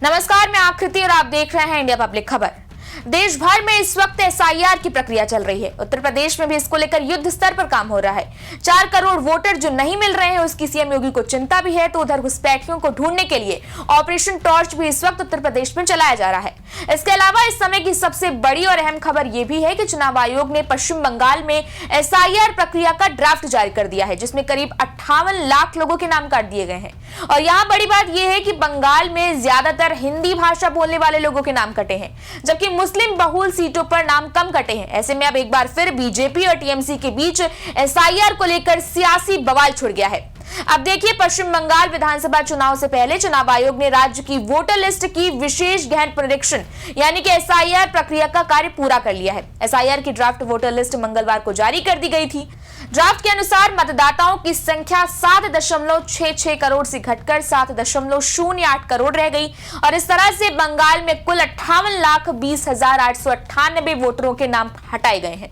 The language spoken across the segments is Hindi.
नमस्कार, मैं आकृति और आप देख रहे हैं इंडिया पब्लिक खबर। देश भर में इस वक्त एसआईआर की प्रक्रिया चल रही है। उत्तर प्रदेश में भी इसको लेकर युद्ध स्तर पर काम हो रहा है। 4 करोड़ वोटर जो नहीं मिल रहे हैं, उसकी सीएम योगी को चिंता भी है, तो उधर घुसपैठियों को ढूंढने के लिए ऑपरेशन टॉर्च भी इस वक्त उत्तर प्रदेश में चलाया जा रहा है। इसके अलावा इस समय की सबसे बड़ी और अहम खबर यह भी है कि चुनाव आयोग ने पश्चिम बंगाल में एसआईआर प्रक्रिया का ड्राफ्ट जारी कर दिया है, जिसमें करीब 58 लाख लोगों के नाम काट दिए गए हैं। और यहाँ बड़ी बात यह है कि बंगाल में ज्यादातर हिंदी भाषा बोलने वाले लोगों के नाम कटे हैं, जबकि मुस्लिम बहुल सीटों पर नाम कम कटे हैं। ऐसे में अब एक बार फिर बीजेपी और टीएमसी के बीच एसआईआर को लेकर सियासी बवाल छिड़ गया है। अब देखिए, पश्चिम बंगाल विधानसभा चुनाव से पहले चुनाव आयोग ने राज्य की वोटर लिस्ट की विशेष गहन पुनरीक्षण यानी कि एसआईआर प्रक्रिया का कार्य पूरा कर लिया है। एसआईआर की ड्राफ्ट वोटर लिस्ट मंगलवार को जारी कर दी गई थी। ड्राफ्ट के अनुसार मतदाताओं की संख्या 7.66 करोड़ से घटकर 7.08 करोड़ रह गई और इस तरह से बंगाल में कुल 58,20,898 वोटरों के नाम हटाए गए हैं।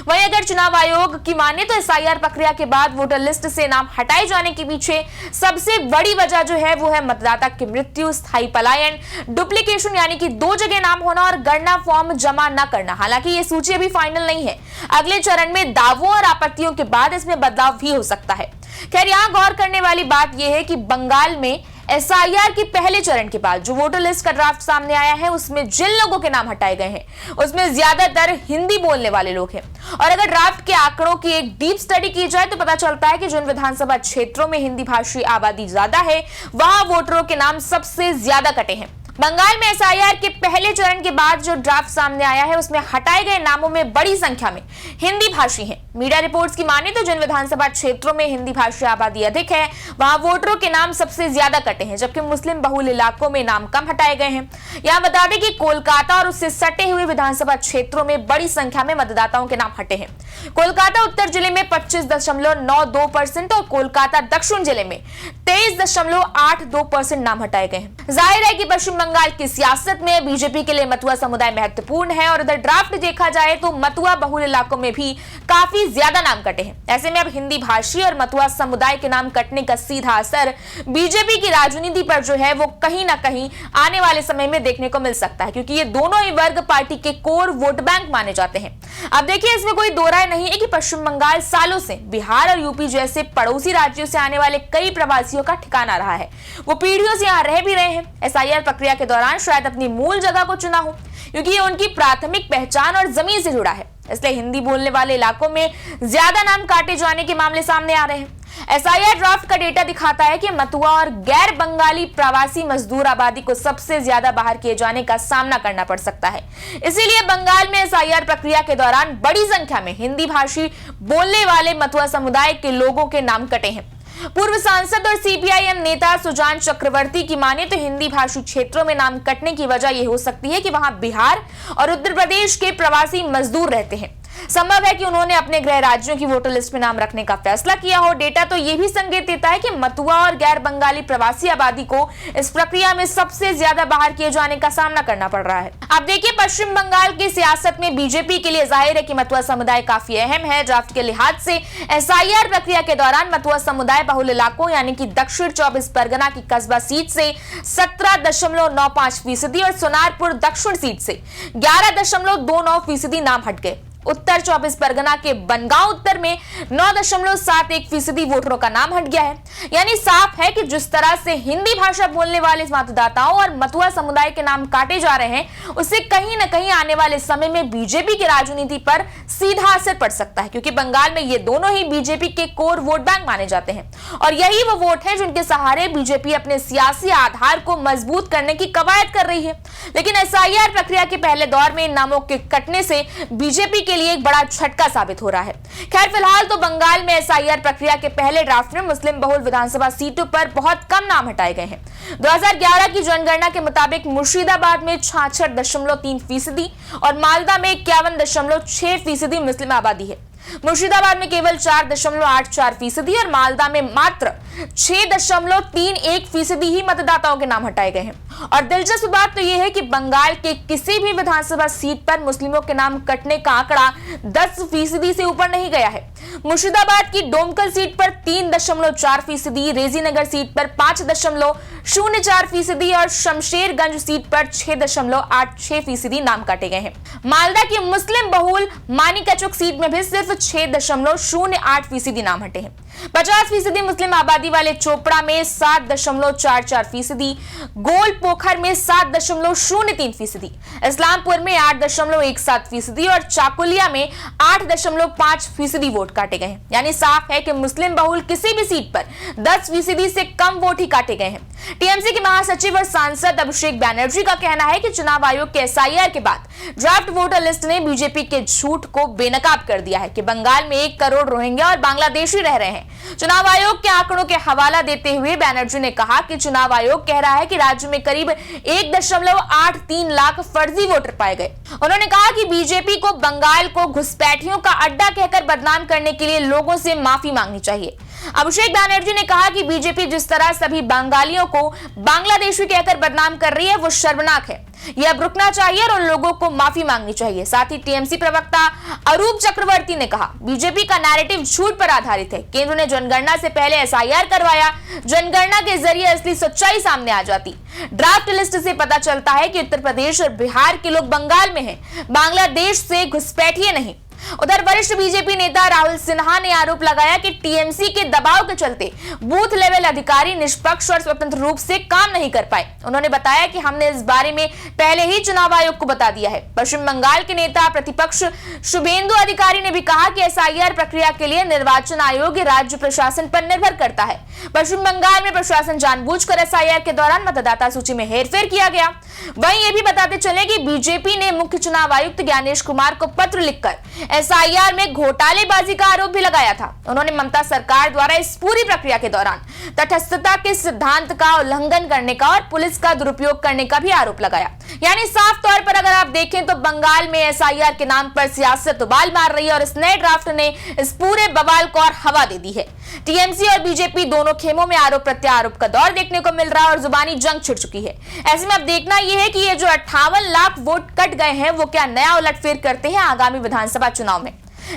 वहीं अगर चुनाव आयोग की माने तो एसआईआर प्रक्रिया के बाद वोटर लिस्ट से नाम हटाए जाने के पीछे सबसे बड़ी वजह जो है वो है मतदाता की मृत्यु, स्थायी पलायन, डुप्लीकेशन यानी कि 2 जगह नाम होना और गणना फॉर्म जमा न करना। हालांकि ये सूची अभी फाइनल नहीं है, अगले चरण में दावों और आपत्तियों के बाद इसमें बदलाव भी हो सकता है। खैर, यहाँ गौर करने वाली बात यह है कि बंगाल में एसआईआर के पहले चरण के बाद जो वोटर लिस्ट का ड्राफ्ट सामने आया है, उसमें जिन लोगों के नाम हटाए गए हैं उसमें ज्यादातर हिंदी बोलने वाले लोग हैं। और अगर ड्राफ्ट के आंकड़ों की एक डीप स्टडी की जाए तो पता चलता है कि जिन विधानसभा क्षेत्रों में हिंदी भाषी आबादी ज्यादा है, वहां वोटरों के नाम सबसे ज्यादा कटे हैं। बंगाल में एसआईआर के पहले चरण के बाद जो ड्राफ्ट सामने आया है, उसमें हटाए गए नामों में बड़ी संख्या में हिंदी भाषी हैं। मीडिया रिपोर्ट्स की माने तो जिन विधानसभा क्षेत्रों में हिंदी भाषी आबादी अधिक है, वहां वोटरों के नाम सबसे ज्यादा कटे हैं, जबकि मुस्लिम बहुल इलाकों में नाम कम हटाए गए हैं। यहां बता दें कि कोलकाता और उससे सटे हुए विधानसभा क्षेत्रों में बड़ी संख्या में मतदाताओं के नाम हटे हैं। कोलकाता उत्तर जिले में 25.92% और कोलकाता दक्षिण जिले में 23.82% नाम हटाए गए हैं। जाहिर है कि पश्चिम बंगाल की सियासत में बीजेपी के लिए मतुआ समुदाय महत्वपूर्ण है और इधर ड्राफ्ट देखा जाए तो मतुआ बहुल इलाकों में भी काफी ज्यादा नाम कटे हैं। ऐसे में अब हिंदी भाषी और मतुआ समुदाय के नाम कटने का सीधा असर बीजेपी की राजनीति पर जो है वो कहीं ना कहीं आने वाले समय में देखने को मिल सकता है, क्योंकि ये दोनों ही वर्ग पार्टी के कोर वोट बैंक माने जाते हैं। अब देखिए, इसमें कोई दो राय नहीं है कि पश्चिम बंगाल सालों से बिहार और यूपी जैसे पड़ोसी राज्यों से आने वाले कई प्रवासियों का ठिकाना रहा है। वो पीढ़ियों से यहाँ रह भी रहे हैं। एसआईआर प्रक्रिया के दौरान शायद अपनी मूल जगह को चुना हो, क्योंकि ये उनकी प्राथमिक पहचान और जमीन से जुड़ा है। इसलिए हिंदी बोलने वाले इलाकों में ज्यादा नाम काटे जाने के मामले सामने आ रहे हैं। एसआईआर ड्राफ्ट का डेटा दिखाता है कि मतुआ और गैर बंगाली प्रवासी मजदूर आबादी को सबसे ज्यादा बाहर किए जाने का सामना करना पड़ सकता है। इसीलिए बंगाल में एसआईआर प्रक्रिया के दौरान बड़ी संख्या में हिंदी भाषी बोलने वाले मतुआ समुदाय के लोगों के नाम कटे हैं। पूर्व सांसद और सीपीआईएम नेता सुजान चक्रवर्ती की माने तो हिंदी भाषी क्षेत्रों में नाम कटने की वजह यह हो सकती है कि वहां बिहार और उत्तर प्रदेश के प्रवासी मजदूर रहते हैं। संभव है कि उन्होंने अपने गृह राज्यों की वोटर लिस्ट में नाम रखने का फैसला किया हो। डेटा तो यह भी संकेत देता है कि मतुआ और गैर बंगाली प्रवासी आबादी को इस प्रक्रिया में सबसे ज्यादा बाहर किए जाने का सामना करना पड़ रहा है। अब देखिए, पश्चिम बंगाल की सियासत में बीजेपी के लिए जाहिर है कि मतुआ समुदाय काफी अहम है। ड्राफ्ट के लिहाज से एसआईआर प्रक्रिया के दौरान मतुआ समुदाय बहुल इलाकों यानी कि दक्षिण 24 परगना की कस्बा सीट से 17.95% और सोनारपुर दक्षिण सीट से 11.29% नाम हट गए। उत्तर 24 परगना के बनगांव उत्तर में 9.71% वोटरों का नाम हट गया है। यानी साफ है कि जिस तरह से हिंदी भाषा बोलने वाले मतदाताओं और मतुआ समुदाय के नाम काटे जा रहे हैं, उससे कहीं न कहीं आने वाले समय में बीजेपी की राजनीति पर सीधा असर पड़ सकता है, क्योंकि बंगाल में ये दोनों ही बीजेपी के कोर वोट बैंक माने जाते हैं और यही वो वोट है जिनके सहारे बीजेपी अपने सियासी आधार को मजबूत करने की कवायद कर रही है। लेकिन एसआईआर प्रक्रिया के पहले दौर में इन नामों के कटने से बीजेपी के लिए एक बड़ा झटका साबित हो रहा है। खैर, फिलहाल तो बंगाल में एसआईआर प्रक्रिया के पहले ड्राफ्ट में मुस्लिम बहुल विधानसभा सीटों पर बहुत कम नाम हटाए गए हैं। 2011 की जनगणना के मुताबिक मुर्शिदाबाद में 66.3% और मालदा में 51.6% मुस्लिम आबादी है। मुर्शिदाबाद में केवल 4.84% और मालदा में मात्र 6.31% ही मतदाताओं के नाम हटाए गए हैं। और दिलचस्प बात तो यह है कि बंगाल के किसी भी विधानसभा सीट पर मुस्लिमों के नाम कटने का आंकड़ा 10% से ऊपर नहीं गया है। मुर्शिदाबाद की डोमकल सीट पर 3.4%, रेजीनगर सीट पर 5.04% और शमशेरगंज सीट पर 6.86% नाम काटे गए हैं। मालदा की मुस्लिम बहुल मानिकचक सीट में भी सिर्फ 6.08% नाम हटे हैं। 50% मुस्लिम आबादी वाले चोपड़ा में 7.44%, गोल पोखर में 7.03%, इस्लामपुर में 8.17% और चाकुलिया में 8.5% वोट काटे गए हैं। यानी साफ है कि मुस्लिम बहुल किसी भी सीट पर 10% से कम वोट ही काटे गए हैं। टीएमसी के महासचिव और सांसद अभिषेक बैनर्जी का कहना है कि चुनाव आयोग के एसआईआर के बाद ड्राफ्ट वोटर लिस्ट ने बीजेपी के झूठ को बेनकाब कर दिया है कि बंगाल में 1 करोड़ रोहिंग्या और बांग्लादेशी रह रहे हैं। चुनाव आयोग के आंकड़ों के हवाला देते हुए बैनर्जी ने कहा कि चुनाव आयोग कह रहा है कि राज्य में करीब 1.83 लाख फर्जी वोटर पाए गए। उन्होंने कहा कि बीजेपी को बंगाल को घुसपैठियों का अड्डा कहकर बदनाम करने के लिए लोगों से माफी मांगनी चाहिए। अभिषेक बैनर्जी ने कहा कि बीजेपी जिस तरह सभी बंगालियों को बांग्लादेशी कहकर बदनाम कर रही है वो शर्मनाक है। यह अब रुकना चाहिए और लोगों को माफी मांगनी चाहिए। साथ ही टीएमसी प्रवक्ता अरूप चक्रवर्ती ने कहा, बीजेपी का नैरेटिव झूठ पर आधारित है। केंद्र ने जनगणना से पहले एसआईआर करवाया, जनगणना के जरिए असली सच्चाई सामने आ जाती। ड्राफ्ट लिस्ट से पता चलता है कि उत्तर प्रदेश और बिहार के लोग बंगाल में हैं, बांग्लादेश से घुसपैठिए नहीं। उधर वरिष्ठ बीजेपी नेता राहुल सिन्हा ने आरोप लगाया कि टीएमसी के दबाव के चलते बूथ लेवल अधिकारी निष्पक्ष और स्वतंत्र रूप से काम नहीं कर पाए। उन्होंने बताया कि हमने इस बारे में पहले ही चुनाव आयोग को बता दिया है। पश्चिम बंगाल के नेता प्रतिपक्ष शुभेंदु अधिकारी ने भी कहा कि एसआईआर प्रक्रिया के लिए निर्वाचन आयोग राज्य प्रशासन पर निर्भर करता है। पश्चिम बंगाल में प्रशासन जानबूझकर एसआईआर के दौरान मतदाता सूची में हेरफेर किया गया। वहीं ये भी बताते चले कि बीजेपी ने मुख्य चुनाव आयुक्त ज्ञानेश कुमार को पत्र लिखकर एसआईआर में घोटालेबाजी का आरोप भी लगाया था। उन्होंने ममता सरकार द्वारा इस पूरी प्रक्रिया के दौरान तटस्थता के सिद्धांत का उल्लंघन करने का और पुलिस का दुरुपयोग करने का भी आरोप लगाया। यानी साफ तौर पर अगर आप देखें तो बंगाल में एसआईआर के नाम पर सियासत उबाल मार रही है और इस नए ड्राफ्ट ने इस पूरे बवाल को और हवा दे दी है। टीएमसी और बीजेपी दोनों खेमों में आरोप प्रत्यारोप का दौर देखने को मिल रहा है और जुबानी जंग छिड़ चुकी है। ऐसे में अब देखना यह है कि ये जो 58 लाख वोट कट गए हैं वो क्या नया उलटफेर करते हैं आगामी विधानसभा चुनाव में।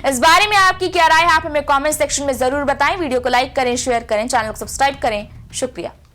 इस बारे में आपकी क्या राय है, आप हमें कमेंट सेक्शन में जरूर बताएं। वीडियो को लाइक करें, शेयर करें, चैनल को सब्सक्राइब करें। शुक्रिया।